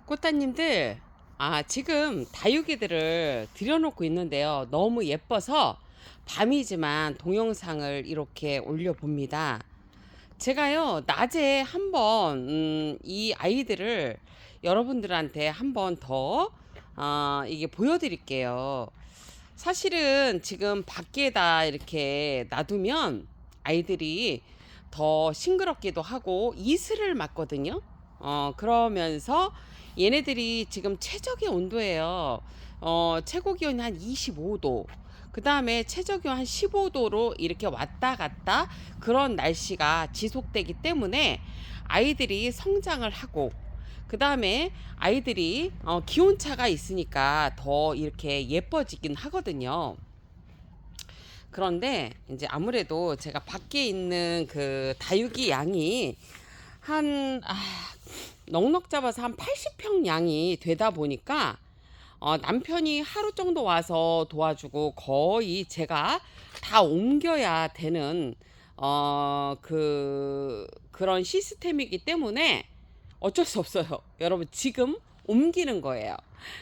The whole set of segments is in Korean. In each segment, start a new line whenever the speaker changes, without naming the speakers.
꽃다님들, 지금 다육이들을 들여놓고 있는데요. 너무 예뻐서 밤이지만 동영상을 이렇게 올려봅니다. 제가요, 낮에 한번, 이 아이들을 여러분들한테 한번 더, 이게 보여드릴게요. 사실은 지금 밖에다 이렇게 놔두면 아이들이 더 싱그럽기도 하고 이슬을 맞거든요. 그러면서 얘네들이 지금 최적의 온도예요. 최고 기온이 한 25도. 그 다음에 최저 기온 한 15도로 이렇게 왔다 갔다 그런 날씨가 지속되기 때문에 아이들이 성장을 하고, 그 다음에 아이들이 기온차가 있으니까 더 이렇게 예뻐지긴 하거든요. 그런데 이제 아무래도 제가 밖에 있는 그 다육이 양이 한 넉넉 잡아서 한 80평 양이 되다 보니까 남편이 하루 정도 와서 도와주고 거의 제가 다 옮겨야 되는 그런 시스템이기 때문에 어쩔 수 없어요. 여러분, 지금 옮기는 거예요.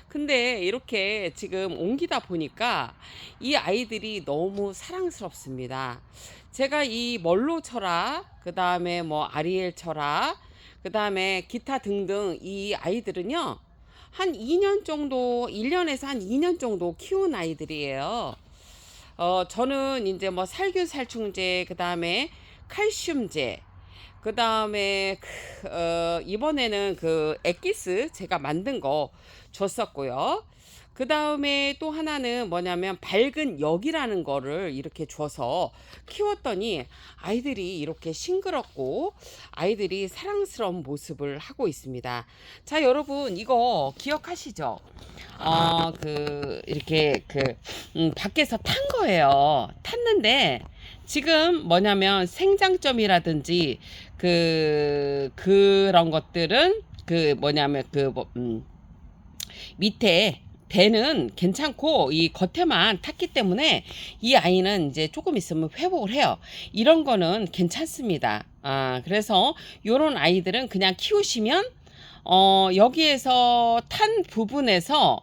근데 이렇게 지금 옮기다 보니까 이 아이들이 너무 사랑스럽습니다. 제가 이 멀로 철아, 그 다음에 뭐 아리엘 철아, 그 다음에 기타 등등 이 아이들은요, 한 2년 정도, 1년에서 한 2년 정도 키운 아이들이에요. 저는 이제 뭐 살균살충제, 그 다음에 칼슘제, 그 다음에 이번에는 그 엑기스 제가 만든 거 줬었고요. 그 다음에 또 하나는 뭐냐면 밝은 역이라는 거를 이렇게 줘서 키웠더니 아이들이 이렇게 싱그럽고 아이들이 사랑스러운 모습을 하고 있습니다. 자, 여러분, 이거 기억하시죠? 이렇게 밖에서 탄 거예요. 탔는데 지금 뭐냐면 생장점이라든지 그런 것들은 밑에 배는 괜찮고 이 겉에만 탔기 때문에 이 아이는 이제 조금 있으면 회복을 해요. 이런 거는 괜찮습니다. 그래서 요런 아이들은 그냥 키우시면 여기에서 탄 부분에서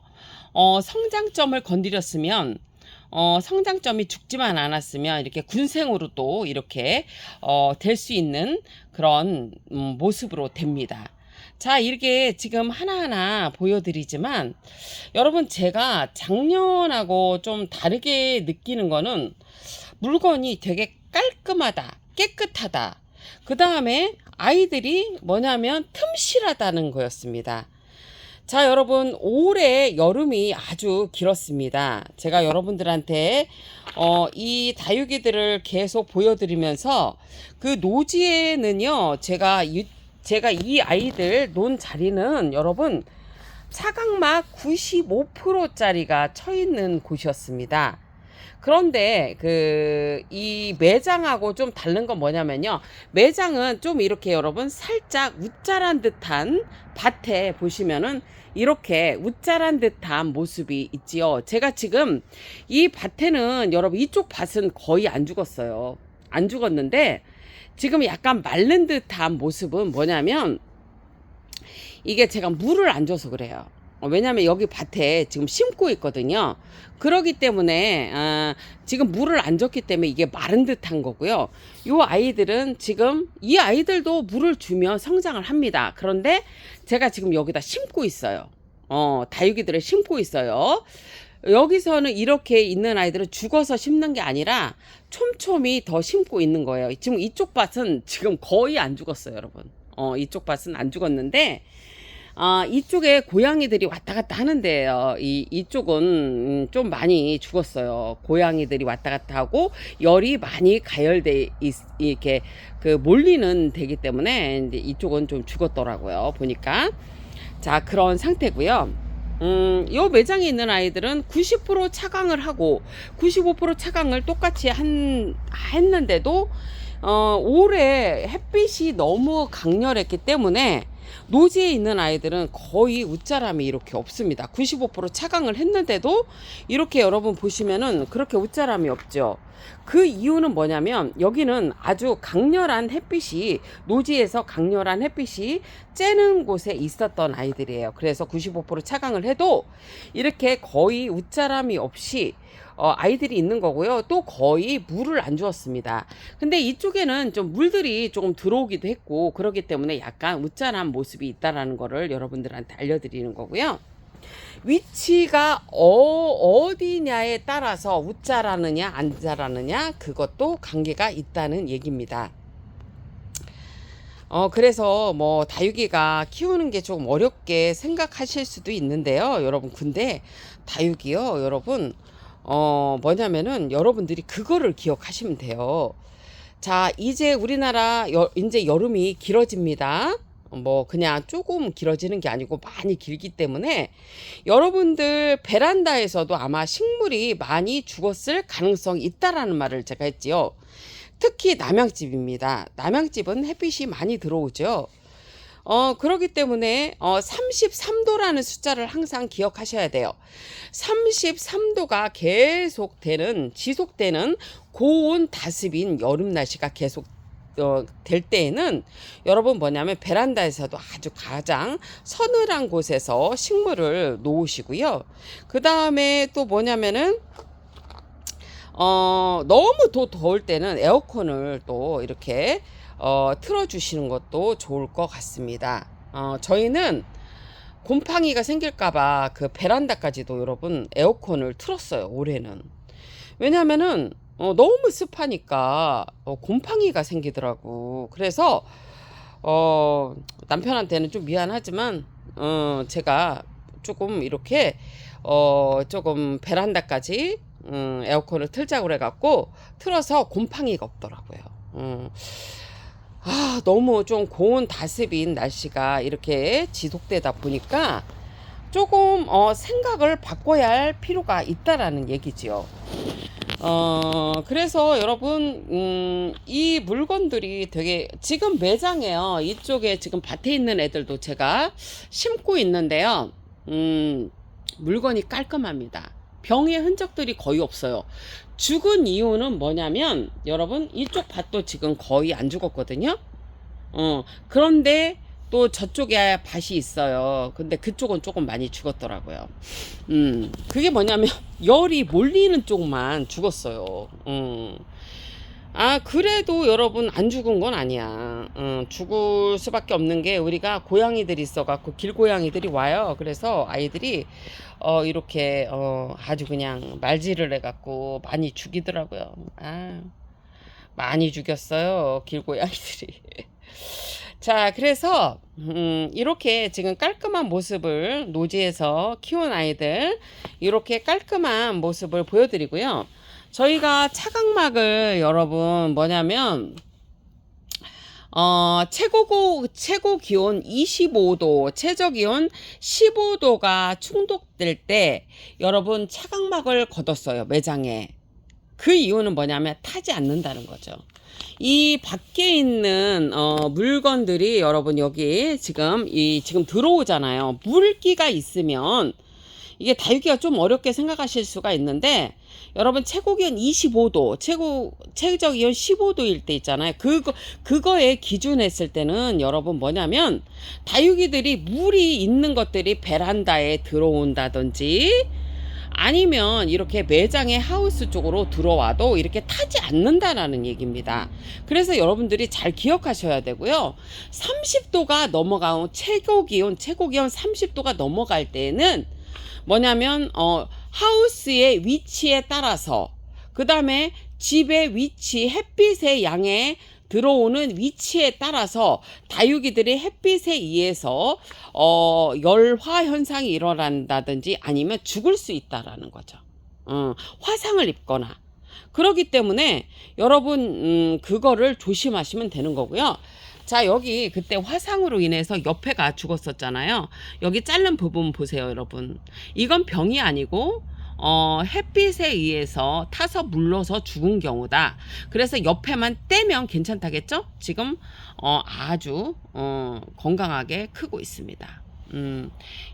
성장점을 건드렸으면 성장점이 죽지만 않았으면 이렇게 군생으로 또 이렇게 될 수 있는 그런 모습으로 됩니다. 자, 이렇게 지금 하나하나 보여드리지만 여러분, 제가 작년하고 좀 다르게 느끼는 거는 물건이 되게 깔끔하다, 깨끗하다. 그 다음에 아이들이 뭐냐면 틈실하다는 거였습니다. 자, 여러분, 올해 여름이 아주 길었습니다. 제가 여러분들한테 이 다육이들을 계속 보여드리면서 그 노지에는요, 제가 이 아이들 논 자리는 여러분 차각막 95%짜리가 쳐 있는 곳이었습니다. 그런데 이 매장하고 좀 다른 건 뭐냐면요, 매장은 좀 이렇게 여러분 살짝 웃자란 듯한 밭에 보시면은 이렇게 웃자란 듯한 모습이 있지요. 제가 지금 이 밭에는 여러분 이쪽 밭은 거의 안 죽었어요. 안 죽었는데 지금 약간 마른 듯한 모습은 뭐냐면 이게 제가 물을 안 줘서 그래요. 왜냐면 여기 밭에 지금 심고 있거든요. 그러기 때문에 지금 물을 안 줬기 때문에 이게 마른 듯한 거고요. 요 아이들은 지금 이 아이들도 물을 주면 성장을 합니다. 그런데 제가 지금 여기다 심고 있어요. 다육이들을 심고 있어요. 여기서는 이렇게 있는 아이들은 죽어서 심는 게 아니라 촘촘히 더 심고 있는 거예요. 지금 이쪽 밭은 지금 거의 안 죽었어요, 여러분. 이쪽 밭은 안 죽었는데 이쪽에 고양이들이 왔다 갔다 하는데요. 이쪽은 좀 많이 죽었어요. 고양이들이 왔다 갔다 하고 열이 많이 가열돼 이렇게 몰리는 되기 때문에 이제 이쪽은 좀 죽었더라고요. 보니까. 자, 그런 상태고요. 요 매장에 있는 아이들은 90% 차강을 하고 95% 차강을 똑같이 했는데도 올해 햇빛이 너무 강렬했기 때문에 노지에 있는 아이들은 거의 웃자람이 이렇게 없습니다. 95% 차강을 했는데도 이렇게 여러분 보시면은 그렇게 웃자람이 없죠. 그 이유는 뭐냐면 여기는 아주 강렬한 햇빛이 노지에서 강렬한 햇빛이 쬐는 곳에 있었던 아이들이에요. 그래서 95% 차강을 해도 이렇게 거의 웃자람이 없이 아이들이 있는 거고요. 또 거의 물을 안 주었습니다. 근데 이쪽에는 좀 물들이 조금 들어오기도 했고 그렇기 때문에 약간 웃자란 모습이 있다라는 거를 여러분들한테 알려드리는 거고요. 위치가 어디냐에 따라서 웃자라느냐 안 자라느냐 그것도 관계가 있다는 얘기입니다. 그래서 뭐 다육이가 키우는 게 조금 어렵게 생각하실 수도 있는데요, 여러분. 근데 다육이요, 여러분, 뭐냐면은 여러분들이 그거를 기억하시면 돼요. 자, 이제 우리나라 이제 여름이 길어집니다. 뭐 그냥 조금 길어지는 게 아니고 많이 길기 때문에 여러분들 베란다에서도 아마 식물이 많이 죽었을 가능성이 있다라는 말을 제가 했지요. 특히 남양집입니다. 남양집은 햇빛이 많이 들어오죠. 그렇기 때문에 33도라는 숫자를 항상 기억하셔야 돼요. 33도가 지속되는 고온 다습인 여름 날씨가 계속 될 때에는 여러분 뭐냐면 베란다에서도 아주 가장 서늘한 곳에서 식물을 놓으시고요. 그 다음에 또 뭐냐면은 너무 더울 때는 에어컨을 또 이렇게 틀어주시는 것도 좋을 것 같습니다. 저희는 곰팡이가 생길까봐 그 베란다까지도 여러분 에어컨을 틀었어요, 올해는. 왜냐면은 너무 습하니까 곰팡이가 생기더라고. 그래서 남편한테는 좀 미안하지만 제가 조금 이렇게 조금 베란다까지 에어컨을 틀자고 그래갖고 틀어서 곰팡이가 없더라고요. 너무 좀 고온 다습인 날씨가 이렇게 지속되다 보니까 조금 생각을 바꿔야 할 필요가 있다라는 얘기지요. 그래서 여러분 이 물건들이 되게 지금 매장에요. 이쪽에 지금 밭에 있는 애들도 제가 심고 있는데요. 물건이 깔끔합니다. 병의 흔적들이 거의 없어요. 죽은 이유는 뭐냐면 여러분 이쪽 밭도 지금 거의 안 죽었거든요. 그런데 또 저쪽에 밭이 있어요. 근데 그쪽은 조금 많이 죽었더라고요. 그게 뭐냐면 열이 몰리는 쪽만 죽었어요. 그래도 여러분 안 죽은 건 아니야. 죽을 수밖에 없는 게 우리가 고양이들이 있어갖고 길고양이들이 와요. 그래서 아이들이 이렇게 아주 그냥 말질을 해갖고 많이 죽이더라고요. 많이 죽였어요, 길고양이들이. 자, 그래서 이렇게 지금 깔끔한 모습을 노지에서 키운 아이들 이렇게 깔끔한 모습을 보여드리고요. 저희가 차각막을 여러분 뭐냐면 최고 기온 25도, 최저 기온 15도가 충족될 때 여러분 차각막을 걷었어요, 매장에. 그 이유는 뭐냐면 타지 않는다는 거죠. 이 밖에 있는 물건들이 여러분 여기 지금 들어오잖아요. 물기가 있으면 이게 다육이가 좀 어렵게 생각하실 수가 있는데 여러분 최고 기온 25도, 최저 기온 15도일 때 있잖아요. 그거에 기준했을 때는 여러분 뭐냐면 다육이들이 물이 있는 것들이 베란다에 들어온다든지 아니면 이렇게 매장의 하우스 쪽으로 들어와도 이렇게 타지 않는다라는 얘기입니다. 그래서 여러분들이 잘 기억하셔야 되고요. 30도가 넘어가고 최고 기온 30도가 넘어갈 때는 뭐냐면 하우스의 위치에 따라서 그 다음에 집의 위치, 햇빛의 양에 들어오는 위치에 따라서 다육이들이 햇빛에 의해서 열화 현상이 일어난다든지 아니면 죽을 수 있다라는 거죠. 화상을 입거나. 그렇기 때문에 여러분 그거를 조심하시면 되는 거고요. 자, 여기 그때 화상으로 인해서 옆에가 죽었었잖아요. 여기 자른 부분 보세요, 여러분. 이건 병이 아니고 햇빛에 의해서 타서 물러서 죽은 경우다. 그래서 옆에만 떼면 괜찮다겠죠? 지금 아주 건강하게 크고 있습니다.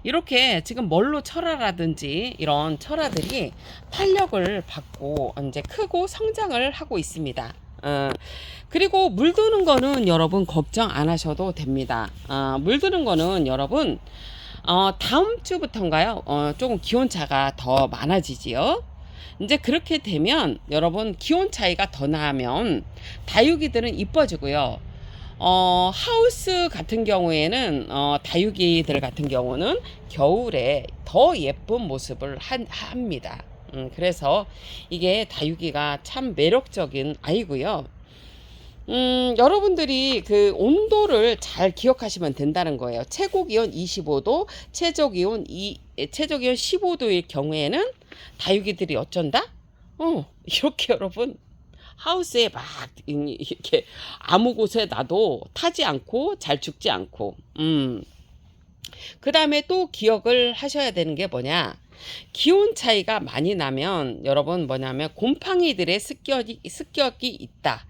이렇게 지금 멀로 철화라든지 이런 철화들이 탄력을 받고 이제 크고 성장을 하고 있습니다. 그리고 물드는 거는 여러분 걱정 안 하셔도 됩니다. 물드는 거는 여러분 다음 주부터인가요? 조금 기온차가 더 많아지지요. 이제 그렇게 되면 여러분 기온 차이가 더 나면 다육이들은 이뻐지고요. 하우스 같은 경우에는 다육이들 같은 경우는 겨울에 더 예쁜 모습을 합니다. 그래서 이게 다육이가 참 매력적인 아이고요. 여러분들이 그 온도를 잘 기억하시면 된다는 거예요. 최고 기온 25도, 최저 기온 15도일 경우에는 다육이들이 어쩐다? 이렇게 여러분 하우스에 막 이렇게 아무 곳에 놔도 타지 않고 잘 죽지 않고. 그 다음에 또 기억을 하셔야 되는 게 뭐냐? 기온 차이가 많이 나면 여러분 뭐냐면 곰팡이들의 습격이 있다.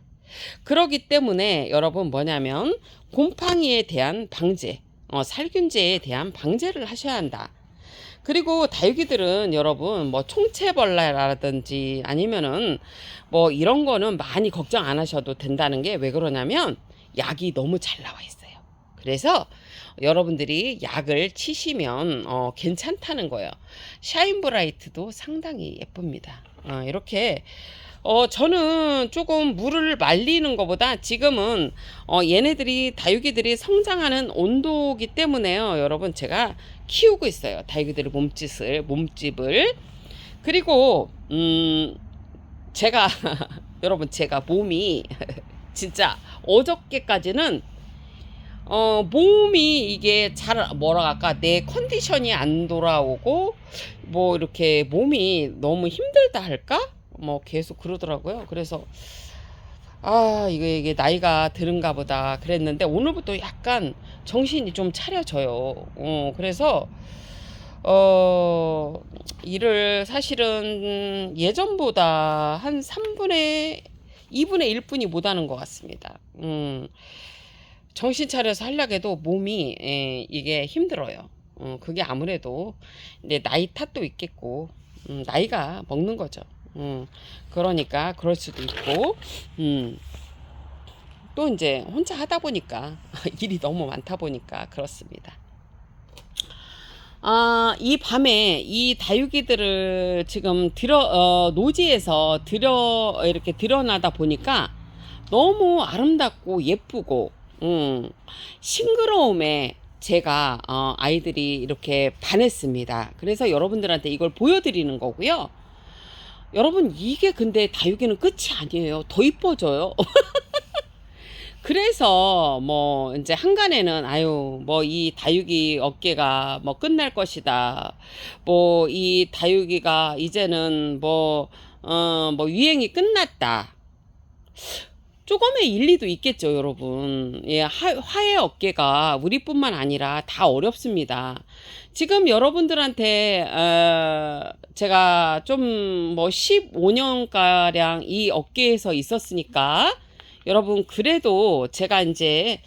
그러기 때문에 여러분 뭐냐면 곰팡이에 대한 방제, 살균제에 대한 방제를 하셔야 한다. 그리고 다육이들은 여러분 뭐 총체벌레라든지 아니면은 뭐 이런 거는 많이 걱정 안 하셔도 된다는 게 왜 그러냐면 약이 너무 잘 나와 있어요. 그래서 여러분들이 약을 치시면 괜찮다는 거예요. 샤인브라이트도 상당히 예쁩니다. 이렇게 저는 조금 물을 말리는 것보다 지금은 얘네들이 다육이들이 성장하는 온도기 때문에요. 여러분 제가 키우고 있어요. 다육이들의 몸집을. 그리고 제가 여러분 제가 몸이 진짜 어저께까지는 몸이 이게 잘 뭐라 할까 내 컨디션이 안 돌아오고 뭐 이렇게 몸이 너무 힘들다 할까 뭐 계속 그러더라고요. 그래서 이게 나이가 들은가 보다 그랬는데 오늘부터 약간 정신이 좀 차려져요. 그래서 일을 사실은 예전보다 한 2분의 1분이 못하는 것 같습니다. 정신 차려서 하려고 해도 몸이 이게 힘들어요. 그게 아무래도 내 나이 탓도 있겠고 나이가 먹는 거죠. 그러니까 그럴 수도 있고 또 이제 혼자 하다 보니까 일이 너무 많다 보니까 그렇습니다. 이 밤에 이 다육이들을 지금 노지에서 이렇게 드러나다 보니까 너무 아름답고 예쁘고 싱그러움에 제가 아이들이 이렇게 반했습니다. 그래서 여러분들한테 이걸 보여드리는 거고요. 여러분 이게 근데 다육이는 끝이 아니에요. 더 이뻐져요. 그래서 뭐 이제 한간에는 뭐 이 다육이 업계가 뭐 끝날 것이다. 뭐 이 다육이가 이제는 뭐 유행이 끝났다. 조금의 일리도 있겠죠, 여러분. 예, 화해 업계가 우리뿐만 아니라 다 어렵습니다. 지금 여러분들한테 제가 좀 뭐 15년가량 이 업계에서 있었으니까 여러분 그래도 제가 이제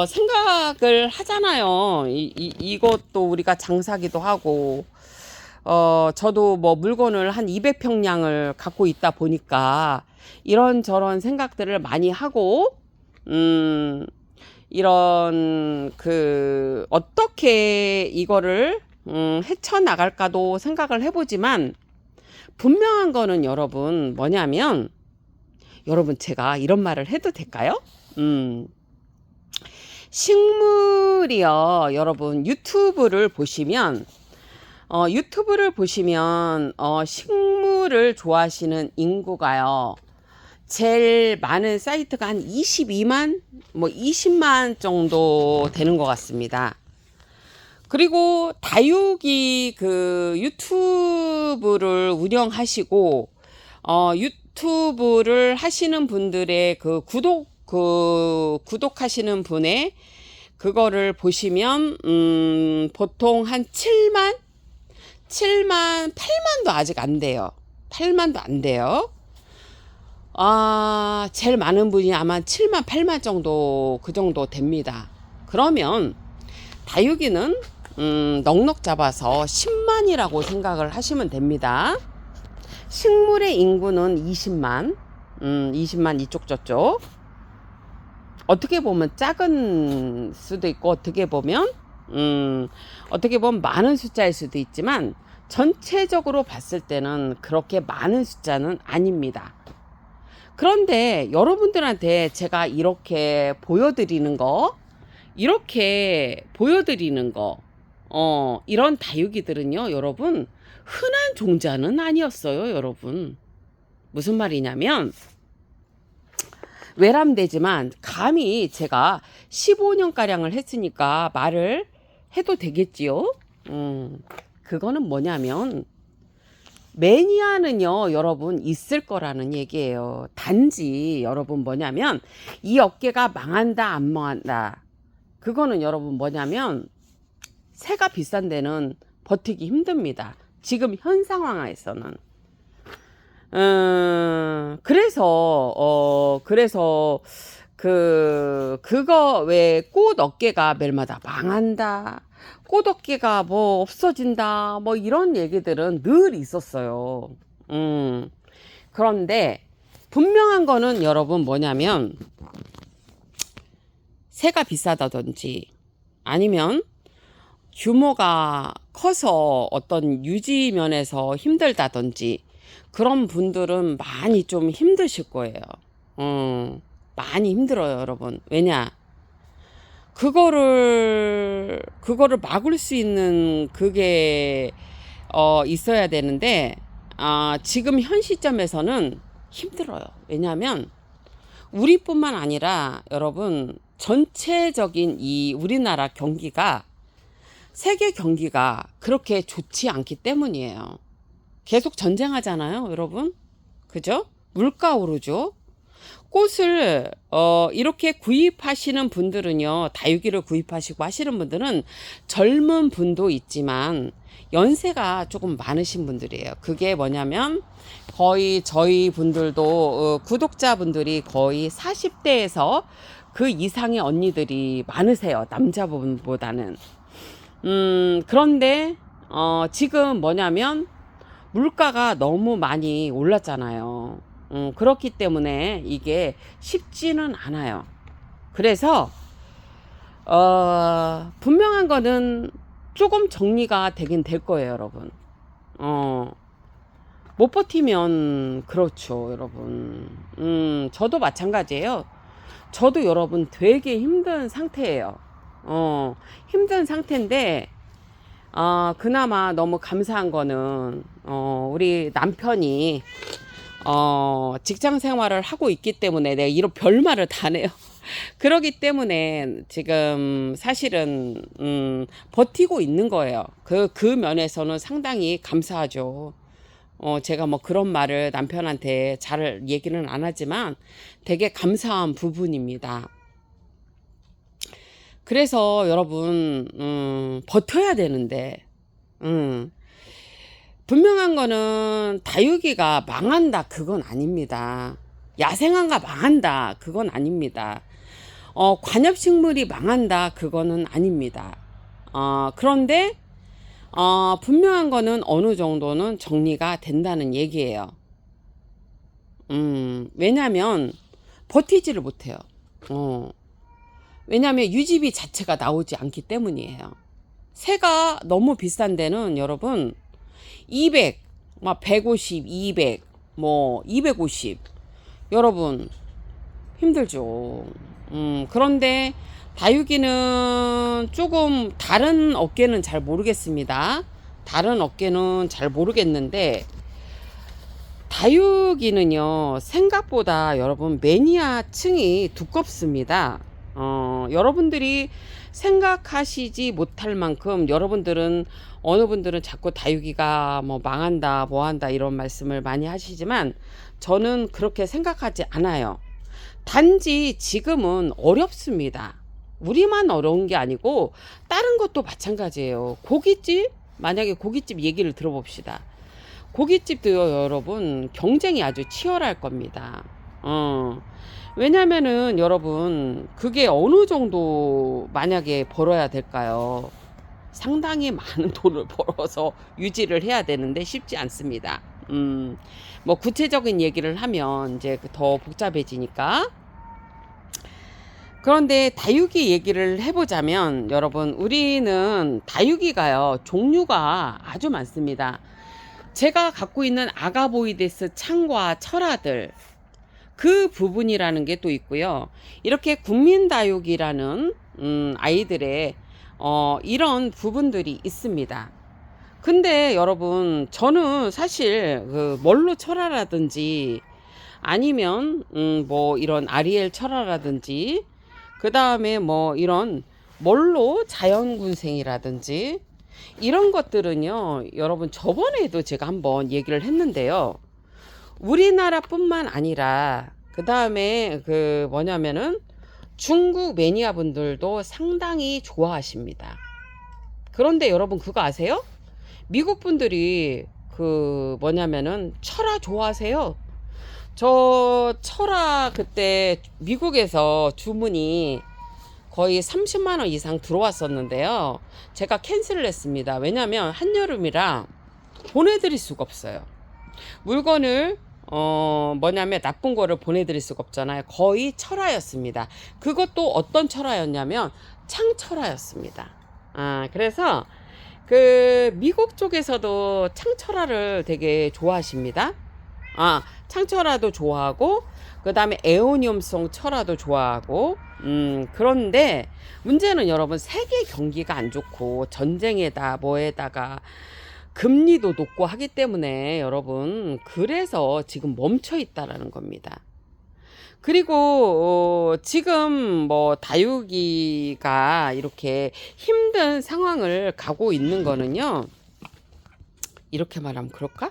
생각을 하잖아요. 이것도 우리가 장사기도 하고 저도 뭐 물건을 한 200평량을 갖고 있다 보니까 이런저런 생각들을 많이 하고 이런 어떻게 이거를 헤쳐나갈까도 생각을 해보지만 분명한 거는 여러분 뭐냐면 여러분 제가 이런 말을 해도 될까요? 식물이요 여러분 유튜브를 보시면 식물을 좋아하시는 인구가요 제일 많은 사이트가 한 22만 뭐 20만 정도 되는 것 같습니다. 그리고 다육이 유튜브를 운영하시고 유튜브를 하시는 분들의 구독하시는 분의 그거를 보시면 보통 한 7만, 8만도 아직 안 돼요. 8만도 안 돼요. 제일 많은 분이 아마 7만, 8만 정도, 그 정도 됩니다. 그러면 다육이는 넉넉 잡아서 10만이라고 생각을 하시면 됩니다. 식물의 인구는 20만, 20만 이쪽 저쪽. 어떻게 보면 작은 수도 있고 어떻게 보면 많은 숫자일 수도 있지만 전체적으로 봤을 때는 그렇게 많은 숫자는 아닙니다. 그런데 여러분들한테 제가 이렇게 보여드리는 거, 이런 다육이들은요, 여러분, 흔한 종자는 아니었어요, 여러분. 무슨 말이냐면, 외람되지만, 감히 제가 15년가량을 했으니까 말을 해도 되겠지요? 그거는 뭐냐면, 매니아는요, 여러분, 있을 거라는 얘기예요. 단지, 여러분, 뭐냐면, 이 업계가 망한다, 안 망한다. 그거는 여러분, 뭐냐면, 새가 비싼 데는 버티기 힘듭니다. 지금 현 상황에서는. 그래서, 그거 왜 꽃 업계가 매일마다 망한다. 꽃 업계가 뭐 없어진다. 뭐 이런 얘기들은 늘 있었어요. 그런데 분명한 거는 여러분 뭐냐면 새가 비싸다든지 아니면 규모가 커서 어떤 유지 면에서 힘들다든지 그런 분들은 많이 좀 힘드실 거예요. 많이 힘들어요, 여러분. 왜냐? 그거를 막을 수 있는 그게 있어야 되는데 지금 현 시점에서는 힘들어요. 왜냐하면 우리뿐만 아니라 여러분 전체적인 이 우리나라 경기가 세계 경기가 그렇게 좋지 않기 때문이에요. 계속 전쟁하잖아요, 여러분. 그죠? 물가 오르죠. 꽃을 이렇게 구입하시는 분들은요, 다육이를 구입하시고 하시는 분들은 젊은 분도 있지만 연세가 조금 많으신 분들이에요. 그게 뭐냐면 거의 저희 분들도 구독자분들이 거의 40대에서 그 이상의 언니들이 많으세요. 남자분보다는. 그런데 지금 뭐냐면 물가가 너무 많이 올랐잖아요. 그렇기 때문에 이게 쉽지는 않아요. 그래서 분명한 거는 조금 정리가 되긴 될 거예요, 여러분. 못 버티면 그렇죠, 여러분. 저도 마찬가지예요. 저도 여러분 되게 힘든 상태예요. 힘든 상태인데 그나마 너무 감사한 거는 우리 남편이 직장 생활을 하고 있기 때문에 내가 이런 별말을 다 내요. 그러기 때문에 지금 사실은 버티고 있는 거예요. 그 면에서는 상당히 감사하죠. 제가 뭐 그런 말을 남편한테 잘 얘기는 안 하지만 되게 감사한 부분입니다. 그래서 여러분 버텨야 되는데 분명한 거는 다육이가 망한다 그건 아닙니다. 야생화가 망한다 그건 아닙니다. 관엽식물이 망한다 그거는 아닙니다. 그런데 분명한 거는 어느 정도는 정리가 된다는 얘기예요. 왜냐면 버티지를 못해요. 왜냐면 유지비 자체가 나오지 않기 때문이에요. 새가 너무 비싼 데는 여러분 200, 막 150, 200, 뭐 250 여러분 힘들죠. 그런데 다육이는 조금 다른 업계는 잘 모르겠습니다. 다른 업계는 잘 모르겠는데 다육이는요 생각보다 여러분 매니아층이 두껍습니다. 여러분들이 생각하시지 못할 만큼 여러분들은 어느 분들은 자꾸 다육이가 뭐 망한다 뭐한다 이런 말씀을 많이 하시지만 저는 그렇게 생각하지 않아요. 단지 지금은 어렵습니다. 우리만 어려운 게 아니고 다른 것도 마찬가지예요. 고깃집 만약에 고깃집 얘기를 들어봅시다. 고깃집도요, 여러분, 경쟁이 아주 치열할 겁니다. 왜냐면은 여러분, 그게 어느 정도 만약에 벌어야 될까요? 상당히 많은 돈을 벌어서 유지를 해야 되는데 쉽지 않습니다. 뭐 구체적인 얘기를 하면 이제 더 복잡해지니까. 그런데 다육이 얘기를 해보자면 여러분, 우리는 다육이가요, 종류가 아주 많습니다. 제가 갖고 있는 아가보이데스 창과 철화들, 그 부분이라는 게 또 있고요. 이렇게 국민다육이라는 아이들의 이런 부분들이 있습니다. 근데 여러분, 저는 사실 그 멀로 철화라든지 아니면 뭐 이런 아리엘 철화라든지 그 다음에 뭐 이런 멀로 자연군생이라든지 이런 것들은요, 여러분, 저번에도 제가 한번 얘기를 했는데요. 우리나라뿐만 아니라 그 다음에 그 뭐냐면은 중국 매니아 분들도 상당히 좋아하십니다. 그런데 여러분, 그거 아세요? 미국 분들이 그 뭐냐면은 철화 좋아하세요. 저 철화 그때 미국에서 주문이 거의 30만 원 이상 들어왔었는데요. 제가 캔슬을 했습니다. 왜냐면 한여름이라 보내드릴 수가 없어요. 물건을 뭐냐면 나쁜 거를 보내드릴 수가 없잖아요. 거의 철화였습니다. 그것도 어떤 철화였냐면 창철화였습니다. 그래서 그 미국 쪽에서도 창철화를 되게 좋아하십니다. 창철화도 좋아하고 그 다음에 에오니움성 철화도 좋아하고 그런데 문제는 여러분, 세계 경기가 안 좋고 전쟁에다 뭐에다가 금리도 높고 하기 때문에 여러분, 그래서 지금 멈춰 있다라는 겁니다. 그리고 지금 뭐 다육이가 이렇게 힘든 상황을 가고 있는 거는요, 이렇게 말하면 그럴까?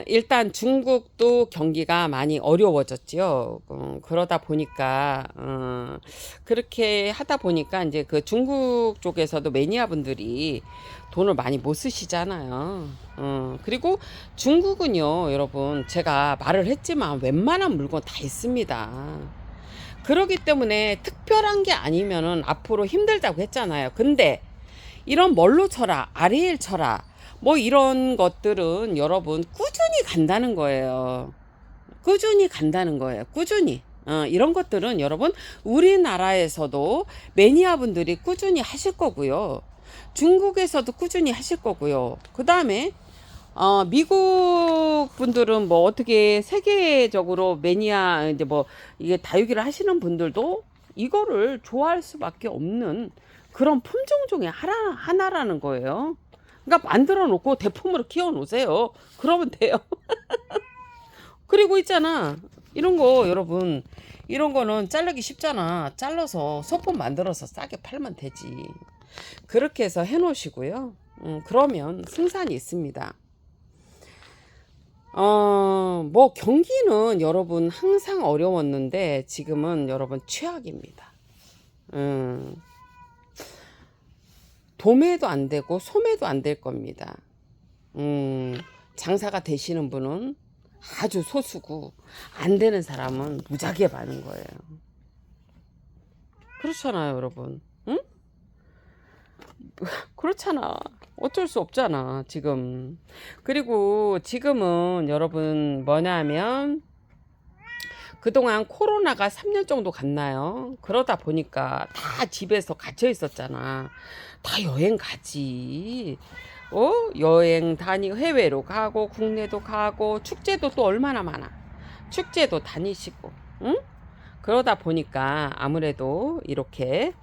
일단 중국도 경기가 많이 어려워졌죠. 그러다 보니까 그렇게 하다 보니까 이제 그 중국 쪽에서도 매니아 분들이 돈을 많이 못 쓰시잖아요. 그리고 중국은요, 여러분, 제가 말을 했지만 웬만한 물건 다 있습니다. 그러기 때문에 특별한 게 아니면은 앞으로 힘들다고 했잖아요. 근데 이런 멀로 쳐라, 아리엘 쳐라, 뭐 이런 것들은 여러분 꾸준히 간다는 거예요. 꾸준히 간다는 거예요. 꾸준히. 이런 것들은 여러분 우리나라에서도 매니아 분들이 꾸준히 하실 거고요. 중국에서도 꾸준히 하실 거고요. 그 다음에 미국 분들은 뭐 어떻게 세계적으로 매니아 이제 뭐 이게 다육이를 하시는 분들도 이거를 좋아할 수밖에 없는 그런 품종 중에 하나라는 거예요. 그러니까 만들어 놓고 대품으로 키워 놓으세요. 그러면 돼요. 그리고 있잖아, 이런 거 여러분, 이런 거는 자르기 쉽잖아. 잘라서 소품 만들어서 싸게 팔면 되지. 그렇게 해서 해 놓으시고요. 그러면 승산이 있습니다. 뭐 경기는 여러분 항상 어려웠는데 지금은 여러분 최악입니다. 도매도 안 되고 소매도 안 될 겁니다. 장사가 되시는 분은 아주 소수고 안 되는 사람은 무지하게 많은 거예요. 그렇잖아요, 여러분. 응? 그렇잖아. 어쩔 수 없잖아, 지금. 그리고 지금은 여러분 뭐냐면 그동안 코로나가 3년 정도 갔나요? 그러다 보니까 다 집에서 갇혀 있었잖아. 다 여행 가지. 여행 다니고 해외로 가고 국내도 가고 축제도 또 얼마나 많아. 축제도 다니시고. 응? 그러다 보니까 아무래도 이렇게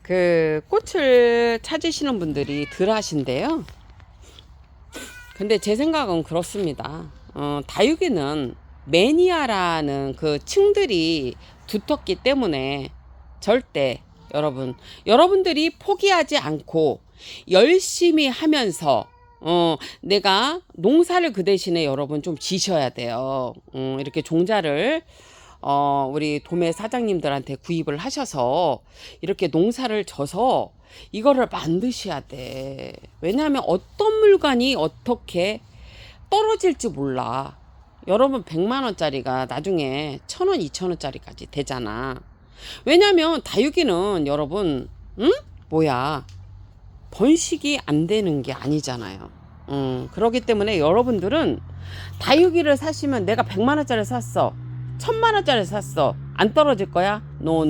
그 꽃을 찾으시는 분들이 덜 하신대요. 근데 제 생각은 그렇습니다. 다육이는 매니아라는 그 층들이 두텁기 때문에 절대 여러분들이 포기하지 않고 열심히 하면서 내가 농사를 그 대신에 여러분 좀 지셔야 돼요. 이렇게 종자를 우리 도매 사장님들한테 구입을 하셔서 이렇게 농사를 져서 이거를 만드셔야 돼. 왜냐하면 어떤 물건이 어떻게 떨어질지 몰라. 여러분 100만 원짜리가 나중에 1,000원, 2,000원짜리까지 되잖아. 왜냐면 다육이는 여러분, 응? 뭐야, 번식이 안 되는 게 아니잖아요. 그렇기 때문에 여러분들은 다육이를 사시면 내가 100만 원짜리 샀어. 1,000만 원짜리 샀어. 안 떨어질 거야? 노.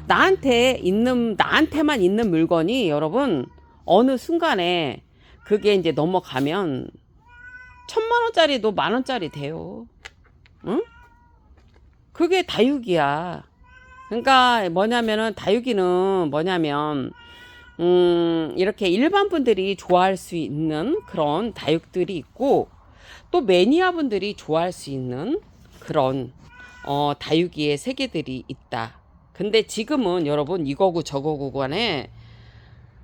나한테만 있는 물건이 여러분 어느 순간에 그게 이제 넘어가면 1,000만 원짜리도 10,000원짜리 돼요. 응? 그게 다육이야. 그러니까 다육이는 뭐냐면, 이렇게 일반 분들이 좋아할 수 있는 그런 다육들이 있고, 또 매니아 분들이 좋아할 수 있는 그런, 다육이의 세계들이 있다. 근데 지금은 여러분 이거고 저거고 간에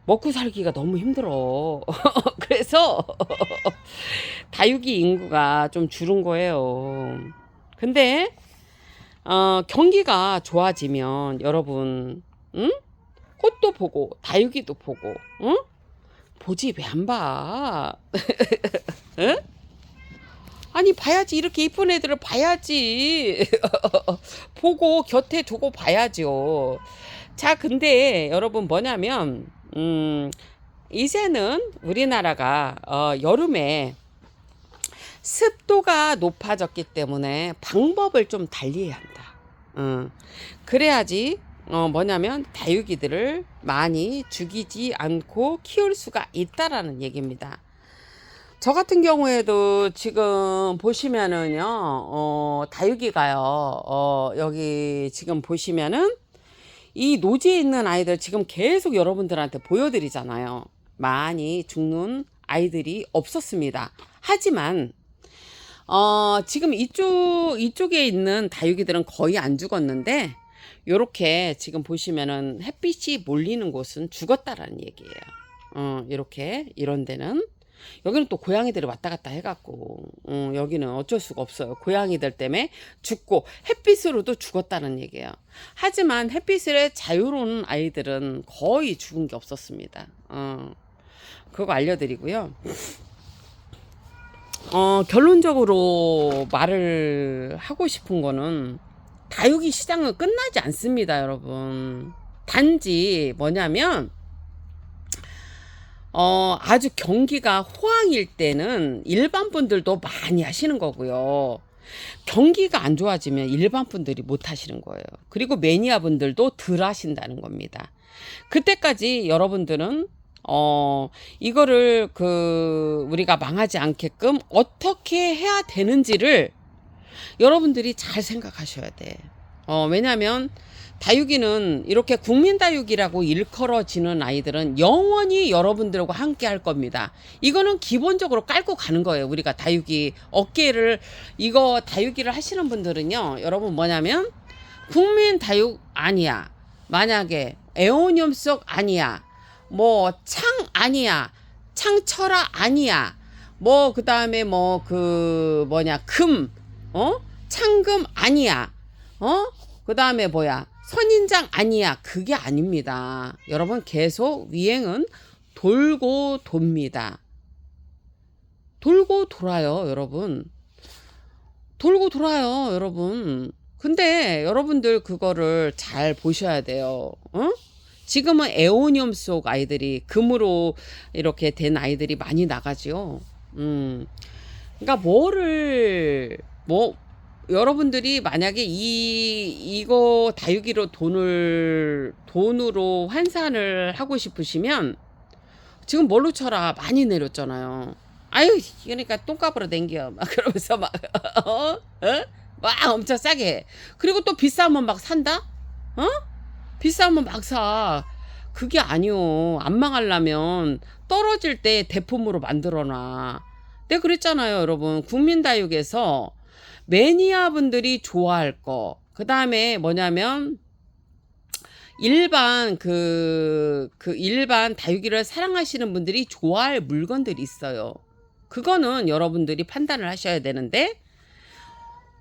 먹고 살기가 너무 힘들어. 그래서 다육이 인구가 좀 줄은 거예요. 근데 경기가 좋아지면 여러분, 응? 꽃도 보고 다육이도 보고, 응? 보지 왜 안 봐? 응? 아니 봐야지. 이렇게 이쁜 애들을 봐야지. 보고 곁에 두고 봐야죠. 자, 근데 여러분 뭐냐면, 이제는 우리나라가 여름에 습도가 높아졌기 때문에 방법을 좀 달리해야 한다. 그래야지 다육이들을 많이 죽이지 않고 키울 수가 있다라는 얘기입니다. 저 같은 경우에도 지금 보시면은요, 다육이가요, 여기 지금 보시면은 이 노지에 있는 아이들 지금 계속 여러분들한테 보여드리잖아요. 많이 죽는 아이들이 없었습니다. 하지만 지금 이쪽에 있는 다육이들은 거의 안 죽었는데, 요렇게 지금 보시면은 햇빛이 몰리는 곳은 죽었다라는 얘기예요. 이런 데는, 여기는 또 고양이들이 왔다 갔다 해갖고, 여기는 어쩔 수가 없어요. 고양이들 때문에 죽고, 햇빛으로도 죽었다는 얘기예요. 하지만 햇빛에 자유로운 아이들은 거의 죽은 게 없었습니다. 그거 알려드리고요. 결론적으로 말을 하고 싶은 거는, 다육이 시장은 끝나지 않습니다, 여러분. 단지 뭐냐면, 아주 경기가 호황일 때는 일반 분들도 많이 하시는 거고요. 경기가 안 좋아지면 일반 분들이 못 하시는 거예요. 그리고 매니아 분들도 덜 하신다는 겁니다. 그때까지 여러분들은 이거를 우리가 망하지 않게끔 어떻게 해야 되는지를 여러분들이 잘 생각하셔야 돼. 왜냐면 다육이는 이렇게 국민다육이라고 일컬어지는 아이들은 영원히 여러분들과 함께 할 겁니다. 이거는 기본적으로 깔고 가는 거예요. 우리가 다육이 다육이를 하시는 분들은요, 여러분 국민다육 아니야, 만약에 에오니움 속 아니야, 창 아니야, 창철아 아니야, 그 다음에 금, 창금 아니야, 그 다음에 선인장 아니야. 그게 아닙니다. 여러분, 계속 유행은 돌고 돕니다. 돌고 돌아요, 여러분. 돌고 돌아요, 여러분. 근데 여러분들 그거를 잘 보셔야 돼요. 지금은 에오니움 속 아이들이, 금으로 이렇게 된 아이들이 많이 나가죠. 그러니까 여러분들이 만약에 이거 다육이로 돈으로 환산을 하고 싶으시면, 지금 뭘로 쳐라 많이 내렸잖아요. 아유, 그러니까 똥값으로 댕겨 막 그러면서 막 엄청 싸게 해. 그리고 또 비싸면 막 산다? 비싸면 막 사. 그게 아니요. 안 망하려면 떨어질 때 대품으로 만들어놔. 내가 그랬잖아요, 여러분. 국민다육에서 매니아 분들이 좋아할 거, 그 다음에 일반 일반 다육이를 사랑하시는 분들이 좋아할 물건들이 있어요. 그거는 여러분들이 판단을 하셔야 되는데,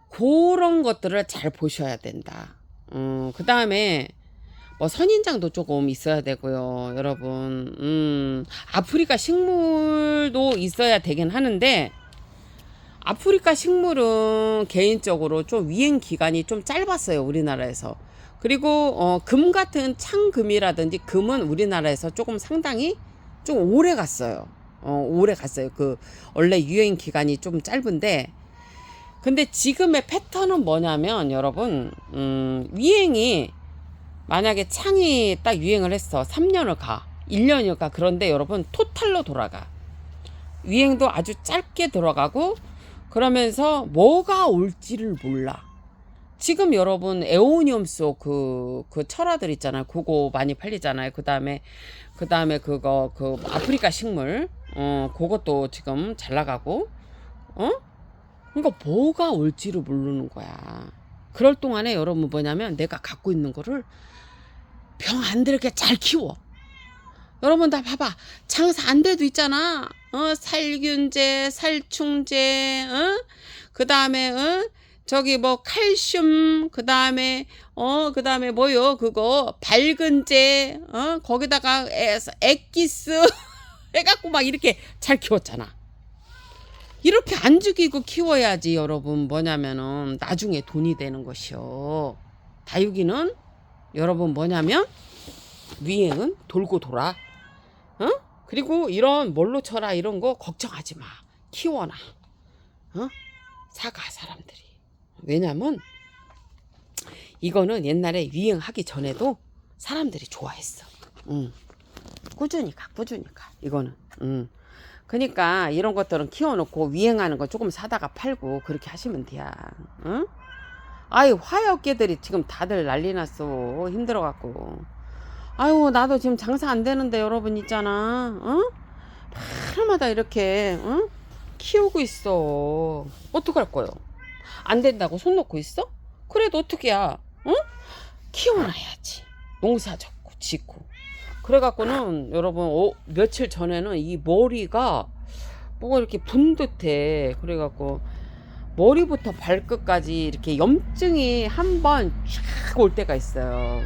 그런 것들을 잘 보셔야 된다. 그 다음에 뭐 선인장도 조금 있어야 되고요, 여러분. 아프리카 식물도 있어야 되긴 하는데, 아프리카 식물은 개인적으로 좀 유행 기간이 좀 짧았어요, 우리나라에서. 그리고 금 같은 창금이라든지 금은 우리나라에서 조금 상당히 좀 오래 갔어요. 오래 갔어요. 그 원래 유행 기간이 좀 짧은데, 근데 지금의 패턴은 뭐냐면 여러분, 유행이 만약에 창이 딱 유행을 했어. 3년을 가, 1년을 가. 그런데 여러분 토탈로 돌아가. 유행도 아주 짧게 들어가고, 그러면서 뭐가 올지를 몰라. 지금 여러분 에오니움 속 그 철화들 있잖아요. 그거 많이 팔리잖아요. 그다음에 그거 아프리카 식물 그것도 지금 잘 나가고. 그러니까 뭐가 올지를 모르는 거야. 그럴 동안에 여러분 뭐냐면 내가 갖고 있는 거를 병 안 들게 잘 키워. 여러분 다 봐봐. 장사 안 돼도 있잖아. 살균제, 살충제, 그 다음에, 저기 뭐 칼슘, 그 다음에 뭐요? 그거 밝은제, 거기다가 액기스 해갖고 막 이렇게 잘 키웠잖아. 이렇게 안 죽이고 키워야지 여러분 뭐냐면은 나중에 돈이 되는 것이요. 다육이는 여러분 뭐냐면 유행은 돌고 돌아. 그리고 이런 뭘로 쳐라 이런 거 걱정하지 마. 키워놔. 사가 사람들이. 왜냐면 이거는 옛날에 유행하기 전에도 사람들이 좋아했어. 꾸준히 가. 이거는. 그러니까 이런 것들은 키워놓고 유행하는 거 조금 사다가 팔고 그렇게 하시면 돼야. 아유, 화약계들이 지금 다들 난리 났어. 힘들어갖고. 아유, 나도 지금 장사 안 되는데 여러분 있잖아. 하루마다 이렇게 키우고 있어. 어떡할 거요? 안 된다고 손 놓고 있어? 그래도 어떡해야? 키워놔야지. 농사 짓고. 그래갖고는 여러분 며칠 전에는 이 머리가 뭐가 이렇게 분 듯해. 그래갖고 머리부터 발끝까지 이렇게 염증이 한번 쫙 올 때가 있어요.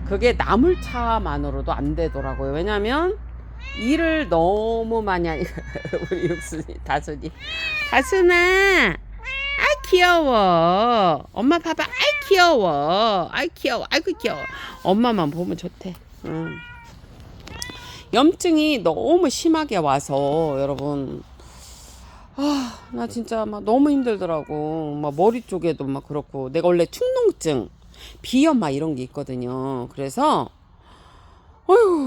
그게 나물차만으로도 안 되더라고요. 왜냐면 일을 너무 많이 하니까. 우리 육순이 다순아 아 귀여워. 엄마 봐봐. 아이 귀여워. 아이고 귀여워. 엄마만 보면 좋대. 염증이 너무 심하게 와서 여러분, 나 진짜 막 너무 힘들더라고. 막 머리 쪽에도 막 그렇고. 내가 원래 축농증, 비염 막 이런 게 있거든요. 그래서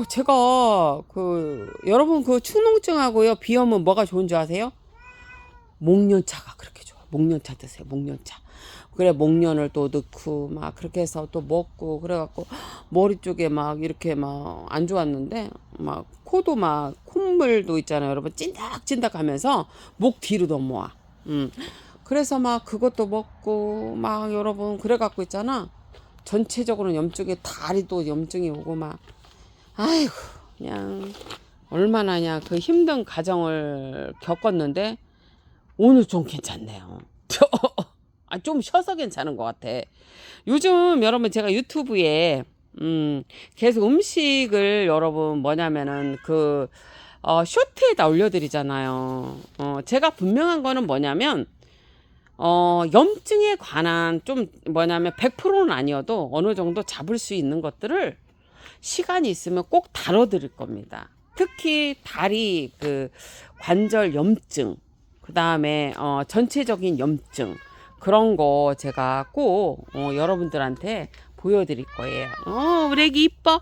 제가 여러분 그 축농증하고요 비염은 뭐가 좋은 줄 아세요? 목련차가 그렇게 좋아. 목련차 드세요. 목련차. 그래 목련을 또 넣고 막 그렇게 해서 또 먹고 그래갖고 머리 쪽에 막 이렇게 막 안 좋았는데 막 코도 막 콧물도 있잖아요. 여러분 찐득찐득 하면서 목 뒤로 넘어와. 그래서 막 그것도 먹고 막 여러분 그래갖고 있잖아. 전체적으로 염증이 다리도 염증이 오고 막 아이고 그냥 얼마나냐 그 힘든 가정을 겪었는데 오늘 좀 괜찮네요. 좀 쉬어서 괜찮은 것 같아. 요즘 여러분 제가 유튜브에 계속 음식을 여러분 뭐냐면은 쇼트에다 올려드리잖아요. 제가 분명한 거는 뭐냐면 염증에 관한 좀 뭐냐면 100%는 아니어도 어느 정도 잡을 수 있는 것들을 시간이 있으면 꼭 다뤄드릴 겁니다. 특히 다리 관절 염증, 그 다음에 전체적인 염증 그런 거 제가 꼭 여러분들한테 보여드릴 거예요. 우리 애기 이뻐.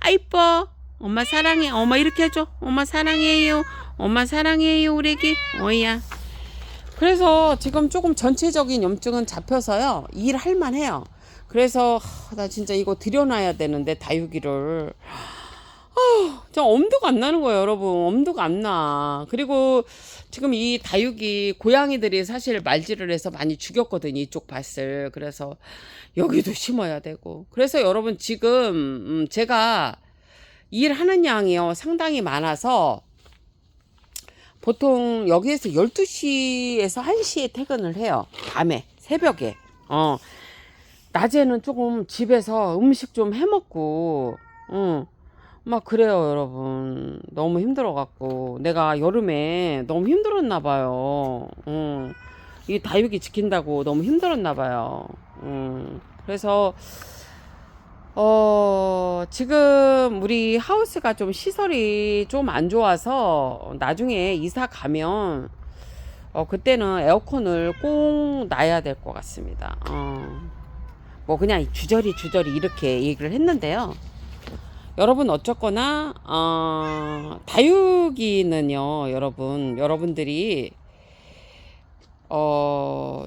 이뻐. 엄마 사랑해. 엄마 이렇게 해줘. 엄마 사랑해요. 우리 애기. 어이야. 그래서 지금 조금 전체적인 염증은 잡혀서요. 일할 만해요. 그래서 나 진짜 이거 들여놔야 되는데 다육이를 저 엄두가 안 나는 거예요, 여러분. 엄두가 안 나. 그리고 지금 이 다육이 고양이들이 사실 말질을 해서 많이 죽였거든요, 이쪽 밭을. 그래서 여기도 심어야 되고. 그래서 여러분 지금 제가 일하는 양이요 상당히 많아서 보통 여기에서 12시에서 1시에 퇴근을 해요. 밤에, 새벽에. 낮에는 조금 집에서 음식 좀 해먹고, 막 그래요, 여러분. 너무 힘들어갖고. 내가 여름에 너무 힘들었나 봐요. 이 다육이 지킨다고 너무 힘들었나 봐요. 그래서, 지금 우리 하우스가 좀 시설이 좀 안 좋아서 나중에 이사 가면, 그때는 에어컨을 꼭 놔야 될 것 같습니다. 뭐 그냥 주저리 이렇게 얘기를 했는데요. 여러분 어쨌거나 다육이는요, 여러분들이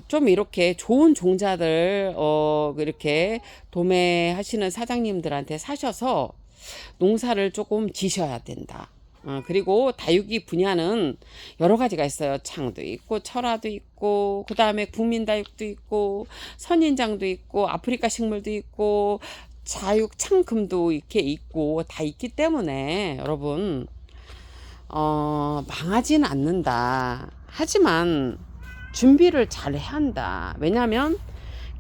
좀 이렇게 좋은 종자들 이렇게 도매하시는 사장님들한테 사셔서 농사를 조금 지셔야 된다. 그리고 다육이 분야는 여러 가지가 있어요. 창도 있고 철화도 있고 그 다음에 국민다육도 있고 선인장도 있고 아프리카 식물도 있고 자육 창금도 이렇게 있고 다 있기 때문에 여러분 망하지는 않는다. 하지만 준비를 잘 해야 한다. 왜냐하면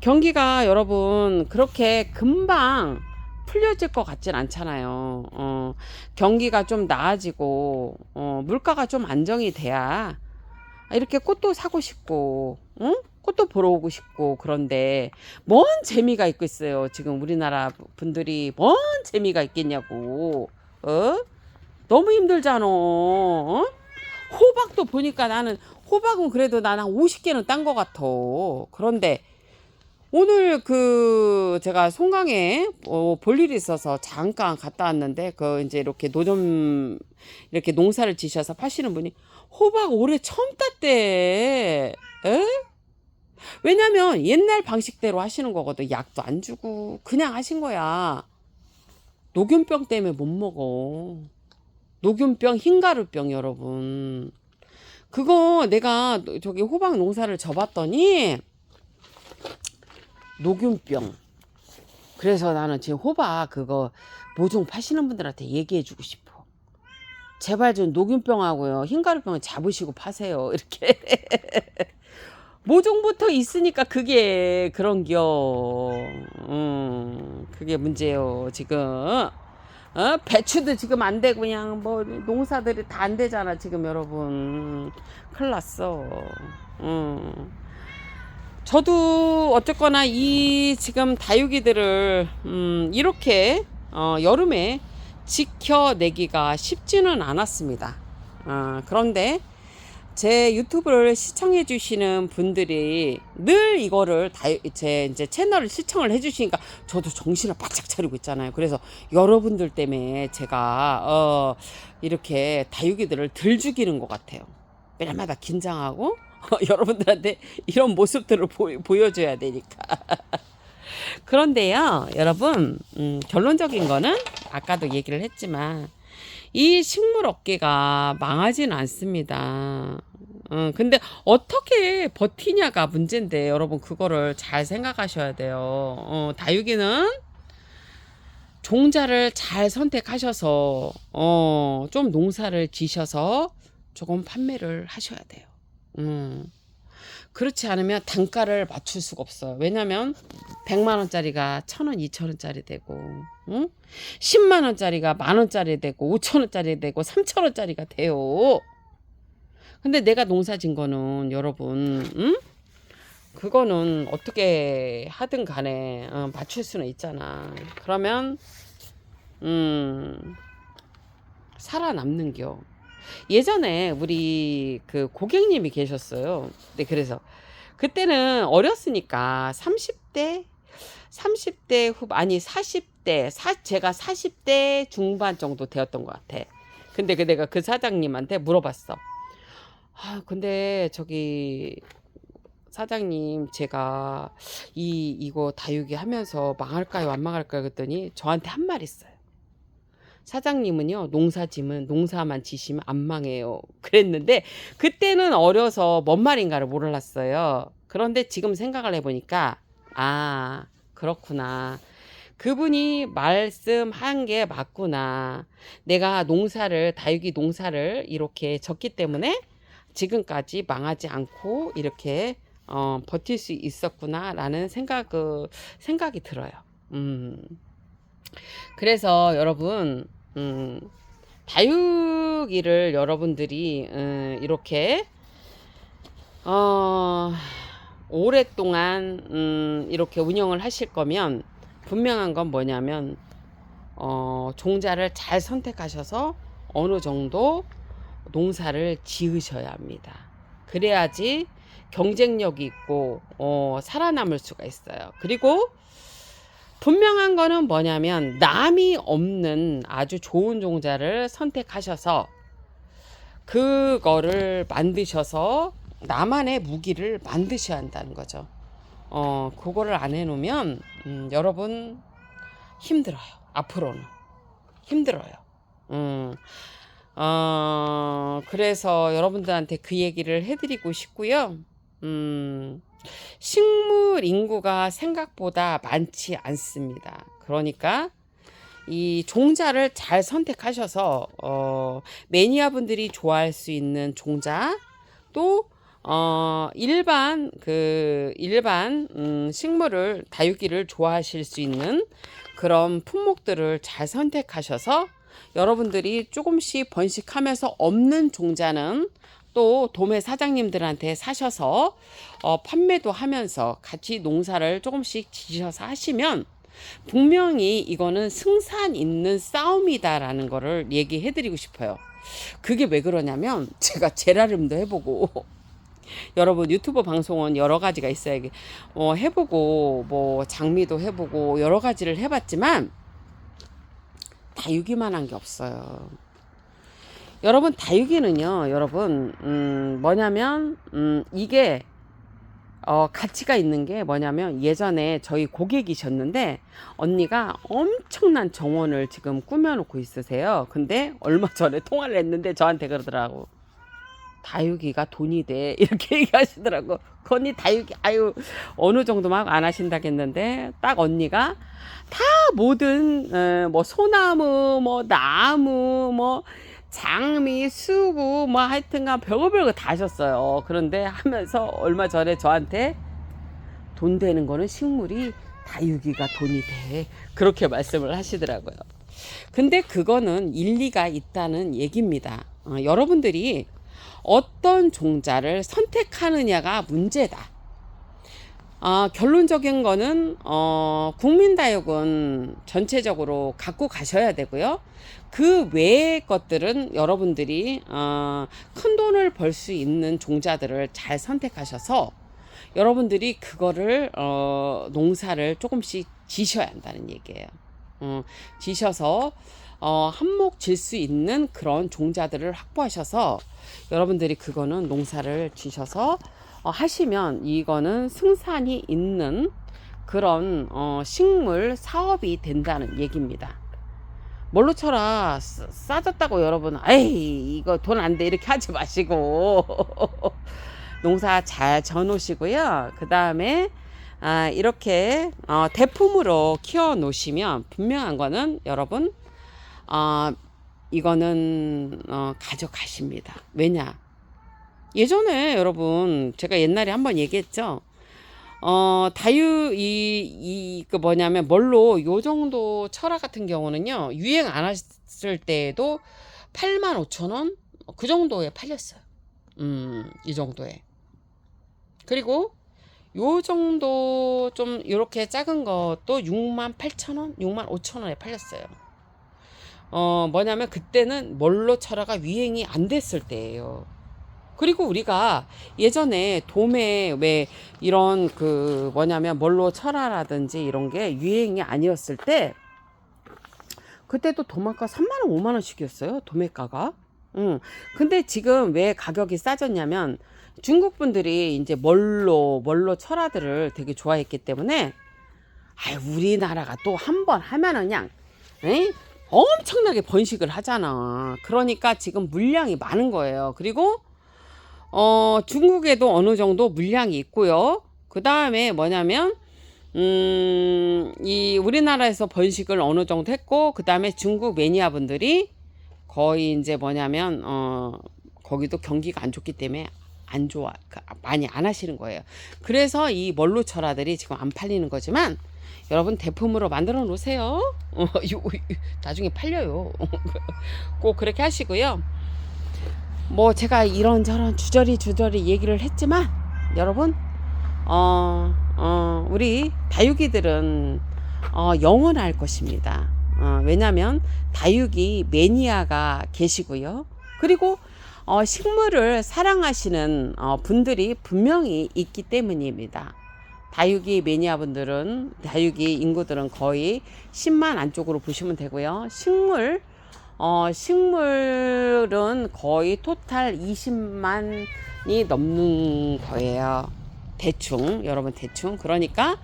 경기가 여러분 그렇게 금방 풀려질 것 같진 않잖아요. 경기가 좀 나아지고 물가가 좀 안정이 돼야 이렇게 꽃도 사고 싶고 꽃도 보러 오고 싶고. 그런데 뭔 재미가 있겠어요. 지금 우리나라 분들이 뭔 재미가 있겠냐고. 너무 힘들잖아. 호박도 보니까 나는 호박은 그래도 난 한 50개는 딴 것 같아. 그런데 오늘 제가 송강에 볼 일이 있어서 잠깐 갔다 왔는데 이제 이렇게 노점 이렇게 농사를 지셔서 파시는 분이 호박 올해 처음 땄대. 왜냐면 옛날 방식대로 하시는 거거든. 약도 안 주고 그냥 하신 거야. 녹균병 때문에 못 먹어. 녹균병, 흰가루병 여러분. 그거 내가 저기 호박 농사를 져봤더니 녹균병. 그래서 나는 지금 호박 그거 모종 파시는 분들한테 얘기해주고 싶어. 제발 좀 녹균병하고요 흰가루병을 잡으시고 파세요. 이렇게. 모종부터 있으니까 그게 그런겨. 그게 문제요 지금. 배추도 지금 안 되고 그냥 뭐 농사들이 다 안 되잖아 지금 여러분. 큰일 났어. 저도 어쨌거나 이 지금 다육이들을 이렇게 여름에 지켜내기가 쉽지는 않았습니다. 그런데 제 유튜브를 시청해 주시는 분들이 늘 이거를 제 이제 채널을 시청을 해 주시니까 저도 정신을 바짝 차리고 있잖아요. 그래서 여러분들 때문에 제가 이렇게 다육이들을 들 죽이는 것 같아요. 매일마다 긴장하고 여러분들한테 이런 모습들을 보여줘야 되니까. 그런데요 여러분, 결론적인 거는 아까도 얘기를 했지만 이 식물 업계가 망하지는 않습니다. 근데 어떻게 버티냐가 문제인데 여러분 그거를 잘 생각하셔야 돼요. 다육이는 종자를 잘 선택하셔서 좀 농사를 지셔서 조금 판매를 하셔야 돼요. 그렇지 않으면 단가를 맞출 수가 없어요. 왜냐면 100만원짜리가 1000원, 2000원짜리 되고 10만원짜리가 만원짜리 되고 5000원짜리 되고 3000원짜리가 돼요. 근데 내가 농사 진 거는 여러분 그거는 어떻게 하든 간에 맞출 수는 있잖아. 그러면 살아남는겨. 예전에 우리 고객님이 계셨어요. 네, 그래서 그때는 어렸으니까 30대 아니 40대 제가 40대 중반 정도 되었던 것 같아. 근데 내가 그 사장님한테 물어봤어. 근데 저기 사장님 제가 이거 다육이 하면서 망할까요 안 망할까요 그랬더니 저한테 한 말 있어요. 사장님은요 농사만 지시면 안 망해요 그랬는데 그때는 어려서 뭔 말인가를 몰랐어요. 그런데 지금 생각을 해보니까 그렇구나. 그분이 말씀한 게 맞구나. 내가 다육이 농사를 이렇게 졌기 때문에 지금까지 망하지 않고 이렇게 버틸 수 있었구나라는 생각이 들어요. 그래서 여러분, 다육이를 여러분들이 이렇게 오랫동안 이렇게 운영을 하실 거면 분명한 건 뭐냐면 종자를 잘 선택하셔서 어느 정도 농사를 지으셔야 합니다. 그래야지 경쟁력이 있고 살아남을 수가 있어요. 그리고 분명한 거는 뭐냐면 남이 없는 아주 좋은 종자를 선택하셔서 그거를 만드셔서 나만의 무기를 만드셔야 한다는 거죠. 그거를 안 해놓으면 여러분 힘들어요. 앞으로는 힘들어요. 그래서 여러분들한테 그 얘기를 해드리고 싶고요. 식물 인구가 생각보다 많지 않습니다. 그러니까 이 종자를 잘 선택하셔서 매니아 분들이 좋아할 수 있는 종자, 또 일반 식물을 다육이를 좋아하실 수 있는 그런 품목들을 잘 선택하셔서 여러분들이 조금씩 번식하면서 없는 종자는 또 도매 사장님들한테 사셔서 판매도 하면서 같이 농사를 조금씩 지셔서 하시면 분명히 이거는 승산 있는 싸움이다라는 거를 얘기해 드리고 싶어요. 그게 왜 그러냐면 제가 제라름도 해보고 여러분 유튜브 방송은 여러 가지가 있어요. 해보고 뭐 장미도 해보고 여러 가지를 해봤지만 다육이만 한 게 없어요. 여러분 다육이는요, 여러분 뭐냐면 이게 가치가 있는 게 뭐냐면 예전에 저희 고객이셨는데 언니가 엄청난 정원을 지금 꾸며놓고 있으세요. 근데 얼마 전에 통화를 했는데 저한테 그러더라고. 다육이가 돈이 돼. 이렇게 얘기하시더라고. 그 언니 다육이 아유 어느 정도만 안 하신다겠는데 딱 언니가 다 모든 뭐 소나무 뭐 나무 뭐 장미, 수구, 뭐 하여튼간 별거 다 하셨어요. 그런데 하면서 얼마 전에 저한테 돈 되는 거는 식물이 다육이가 돈이 돼. 그렇게 말씀을 하시더라고요. 근데 그거는 일리가 있다는 얘기입니다. 여러분들이 어떤 종자를 선택하느냐가 문제다. 결론적인 거는 국민다육은 전체적으로 갖고 가셔야 되고요. 그 외의 것들은 여러분들이 큰 돈을 벌 수 있는 종자들을 잘 선택하셔서 여러분들이 그거를 농사를 조금씩 지셔야 한다는 얘기예요. 지셔서 한몫 질 수 있는 그런 종자들을 확보하셔서 여러분들이 그거는 농사를 지셔서 하시면 이거는 승산이 있는 그런 식물 사업이 된다는 얘기입니다. 뭘로 쳐라 싸졌다고 여러분 에이 이거 돈 안 돼 이렇게 하지 마시고 농사 잘 져놓으시고요. 그 다음에 이렇게 대품으로 키워 놓으시면 분명한 거는 여러분 이거는 가져가십니다. 왜냐 예전에 여러분 제가 옛날에 한번 얘기했죠. 그 뭐냐면 뭘로 요 정도 철화 같은 경우는요 유행 안 했을 때에도 85,000원 그 정도에 팔렸어요. 이 정도에. 그리고 요 정도 좀 이렇게 작은 것도 68,000원 65,000원에 팔렸어요. 뭐냐면 그때는 멀로 철화가 유행이 안 됐을 때예요. 그리고 우리가 예전에 도매 왜 이런 그 뭐냐면 멀로 철화라든지 이런 게 유행이 아니었을 때 그때도 도마가 3만원 5만원씩이었어요. 도매가가. 근데 지금 왜 가격이 싸졌냐면 중국 분들이 이제 멀로 철화들을 되게 좋아했기 때문에 우리나라가 또 한 번 하면은 그냥 엄청나게 번식을 하잖아. 그러니까 지금 물량이 많은 거예요. 그리고 중국에도 어느 정도 물량이 있고요. 그 다음에 뭐냐면 이 우리나라에서 번식을 어느 정도 했고 그 다음에 중국 매니아 분들이 거의 이제 뭐냐면 거기도 경기가 안 좋기 때문에 안 좋아 많이 안 하시는 거예요. 그래서 이 멀루철화들이 지금 안 팔리는 거지만 여러분 대품으로 만들어 놓으세요. 나중에 팔려요. 꼭 그렇게 하시고요. 뭐 제가 이런저런 주저리 얘기를 했지만 여러분 우리 다육이들은 영원할 것입니다. 왜냐하면 다육이 매니아가 계시고요. 그리고 식물을 사랑하시는 분들이 분명히 있기 때문입니다. 다육이 매니아 분들은, 다육이 인구들은 거의 10만 안쪽으로 보시면 되고요. 식물은 거의 토탈 20만이 넘는 거예요. 대충, 여러분 대충. 그러니까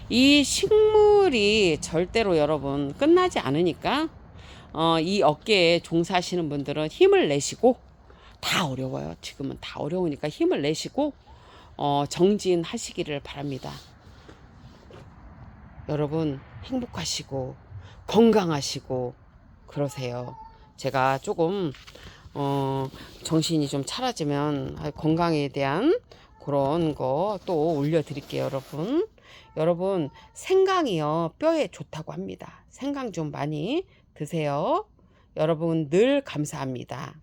이 식물이 절대로 여러분 끝나지 않으니까 이 업계에 종사하시는 분들은 힘을 내시고, 다 어려워요. 지금은 다 어려우니까 힘을 내시고 정진하시기를 바랍니다. 여러분 행복하시고 건강하시고 그러세요. 제가 조금 정신이 좀 차려지면 건강에 대한 그런 거 또 올려드릴게요. 여러분 생강이요 뼈에 좋다고 합니다. 생강 좀 많이 드세요. 여러분 늘 감사합니다.